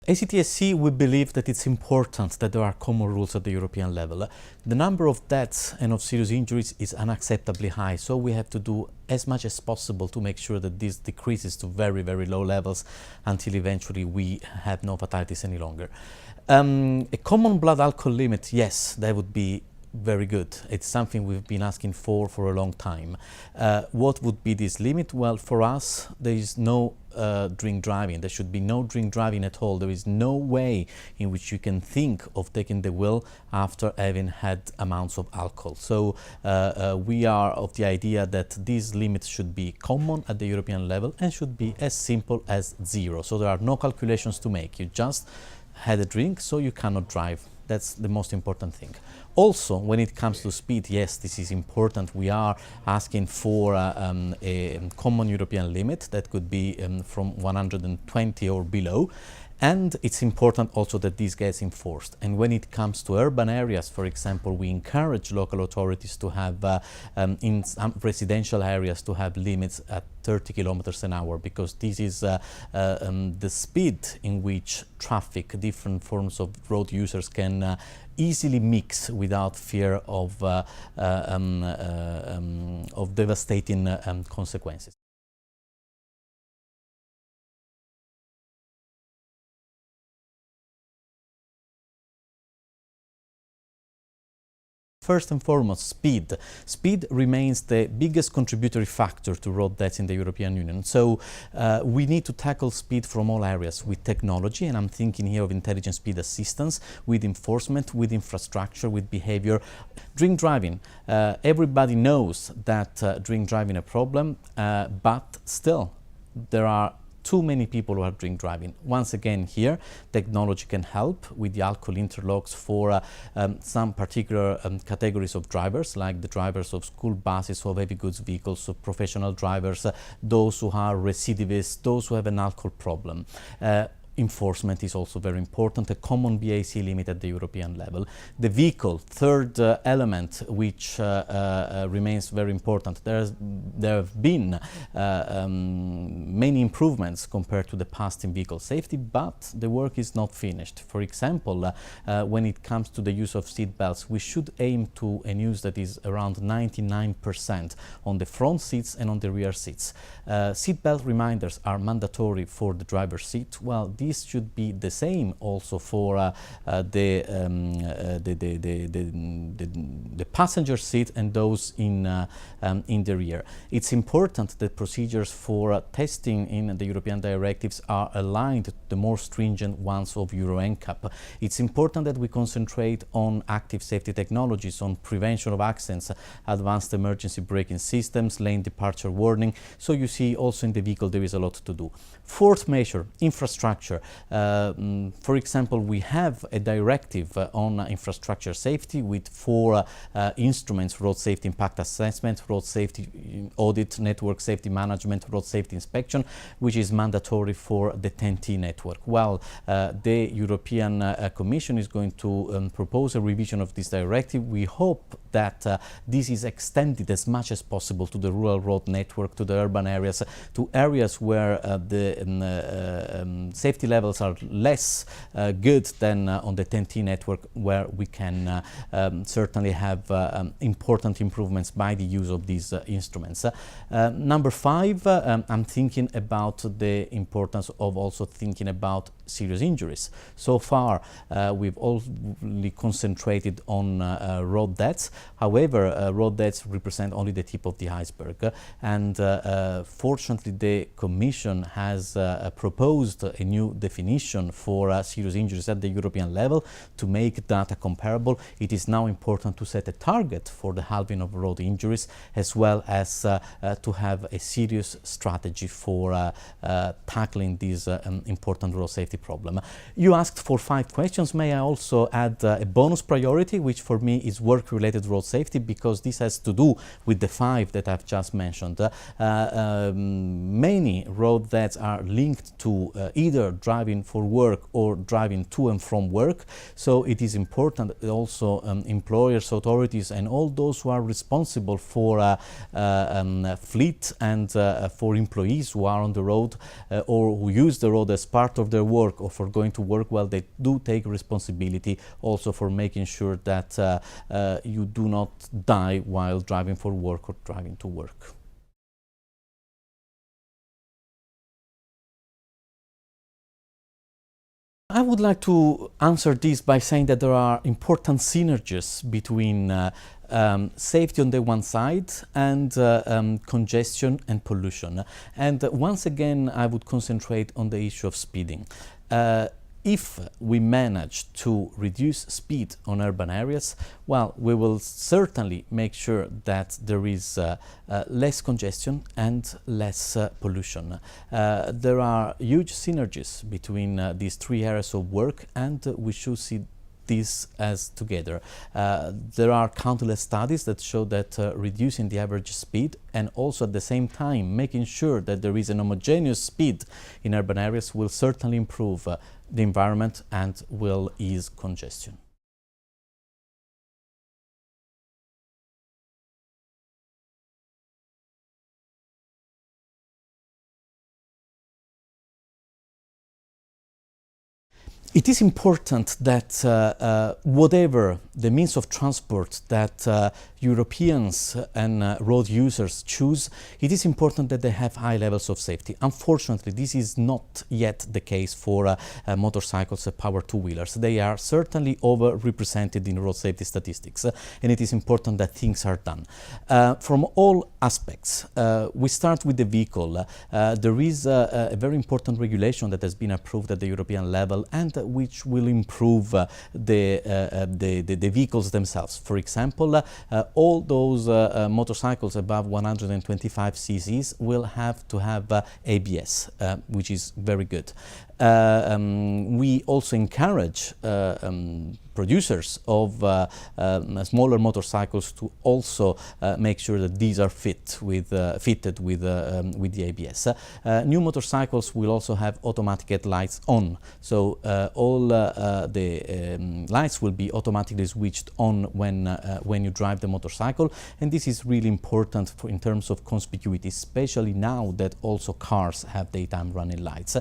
As ETSC, we believe that it's important that there are common rules at the European level. The number of deaths and of serious injuries is unacceptably high, so we have to do as much as possible to make sure that this decreases to very, very low levels until eventually we have no fatalities any longer. A common blood alcohol limit, yes, that would be very good. It's something we've been asking for a long time. What would be this limit? Well, for us, there is no drink driving. There should be no drink driving at all. There is no way in which you can think of taking the wheel after having had amounts of alcohol. So we are of the idea that these limits should be common at the European level and should be as simple as 0. So there are no calculations to make. You just had a drink, so you cannot drive. That's the most important thing. Also, when it comes to speed, yes, this is important. We are asking for a common European limit that could be from 120 or below. And it's important also that this gets enforced. And when it comes to urban areas, for example, we encourage local authorities to have, in some residential areas, to have limits at 30 kilometers an hour, because this is the speed in which traffic, different forms of road users can easily mix without fear of devastating consequences. First and foremost, speed. Speed remains the biggest contributory factor to road deaths in the European Union. So we need to tackle speed from all areas with technology, and I'm thinking here of intelligent speed assistance, with enforcement, with infrastructure, with behavior. Drink driving. Everybody knows that drink driving is a problem, but still there are too many people who are drink driving. Once again, here, technology can help with the alcohol interlocks for some particular categories of drivers, like the drivers of school buses, of heavy goods vehicles, of professional drivers, those who are recidivists, those who have an alcohol problem. Enforcement is also very important, a common BAC limit at the European level. The vehicle, third element, which remains very important. There have been many improvements compared to the past in vehicle safety, but the work is not finished. For example, when it comes to the use of seat belts, we should aim to a use that is around 99% on the front seats and on the rear seats. Seat belt reminders are mandatory for the driver's seat. Well, this should be the same also for the passenger seat and those in the rear. It's important that procedures for testing in the European directives are aligned to the more stringent ones of Euro NCAP. It's important that we concentrate on active safety technologies, on prevention of accidents, advanced emergency braking systems, lane departure warning. So you see also in the vehicle there is a lot to do. Fourth measure, infrastructure. For example, we have a directive on infrastructure safety with 4 instruments: road safety impact assessment, road safety audit, network safety management, road safety inspection, which is mandatory for the TEN-T network. Well, the European Commission is going to propose a revision of this directive. We hope that this is extended as much as possible to the rural road network, to the urban areas, to areas where the safety levels are less good than on the TEN-T network, where we can certainly have important improvements by the use of these instruments. Number 5, I'm thinking about the importance of also thinking about serious injuries. So far, we've only concentrated on road deaths. However, road deaths represent only the tip of the iceberg, and fortunately the Commission has proposed a new definition for serious injuries at the European level to make data comparable. It is now important to set a target for the halving of road injuries, as well as to have a serious strategy for tackling this important road safety problem. You asked for 5 questions. May I also add a bonus priority, which for me is work-related road safety, because this has to do with the 5 that I've just mentioned. Many road deaths are linked to either driving for work or driving to and from work. So it is important that also employers, authorities, and all those who are responsible for fleet and for employees who are on the road or who use the road as part of their work work or for going to work, well, they do take responsibility also for making sure that you do not die while driving for work or driving to work. I would like to answer this by saying that there are important synergies between safety on the one side and congestion and pollution. And once again, I would concentrate on the issue of speeding. If we manage to reduce speed on urban areas, well, we will certainly make sure that there is less congestion and less pollution. There are huge synergies between these three areas of work, and we should see this as together. There are countless studies that show that reducing the average speed and also at the same time making sure that there is an homogeneous speed in urban areas will certainly improve the environment and will ease congestion. It is important that whatever the means of transport that Europeans and road users choose, it is important that they have high levels of safety. Unfortunately, this is not yet the case for motorcycles and power two-wheelers. They are certainly overrepresented in road safety statistics, and it is important that things are done. From all aspects, we start with the vehicle. There is a very important regulation that has been approved at the European level and which will improve the vehicles themselves. For example, all those motorcycles above 125 cc's will have to have ABS, which is very good. We also encourage producers of smaller motorcycles to also make sure that these are fitted with the ABS. New motorcycles will also have automatic headlights on, so all the lights will be automatically switched on when you drive the motorcycle, and this is really important in terms of conspicuity, especially now that also cars have daytime running lights.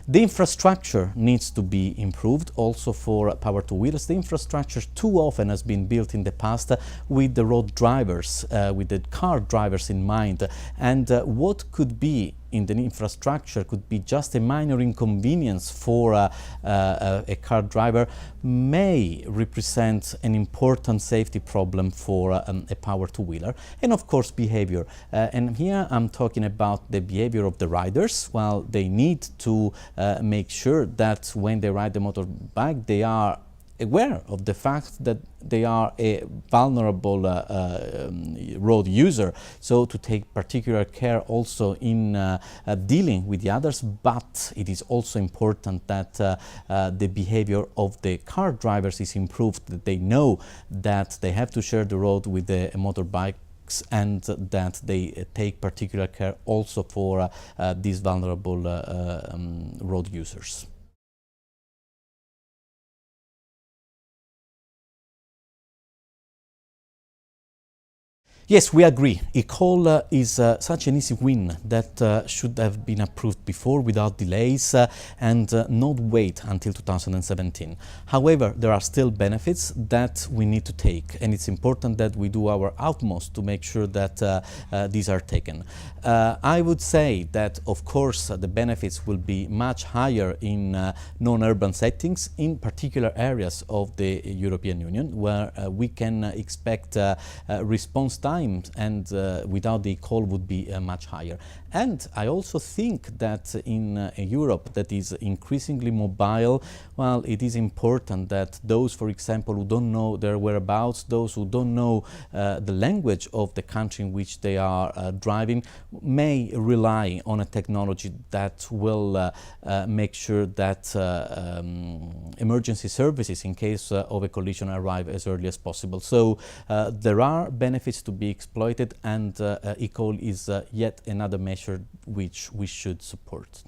The infrastructure needs to be improved also for power two-wheelers. The infrastructure too often has been built in the past with the road drivers, with the car drivers in mind, and what could be in the infrastructure could be just a minor inconvenience for a car driver may represent an important safety problem for a power two-wheeler. And of course behavior, and here I'm talking about the behavior of the riders. Well, they need to make sure that when they ride the motorbike they are aware of the fact that they are a vulnerable road user, so to take particular care also in dealing with the others, but it is also important that the behavior of the car drivers is improved, that they know that they have to share the road with the motorbike and that they take particular care also for these vulnerable road users. Yes, we agree. eCall is such an easy win that should have been approved before without delays and not wait until 2017. However, there are still benefits that we need to take, and it's important that we do our utmost to make sure that these are taken. I would say that, of course, the benefits will be much higher in non-urban settings, in particular areas of the European Union, where we can expect response time and without the call would be much higher. And I also think that in Europe that is increasingly mobile, well, it is important that those, for example, who don't know their whereabouts, those who don't know the language of the country in which they are driving, may rely on a technology that will make sure that emergency services in case of a collision arrive as early as possible. So there are benefits to be exploited, and eCall is yet another measure which we should support.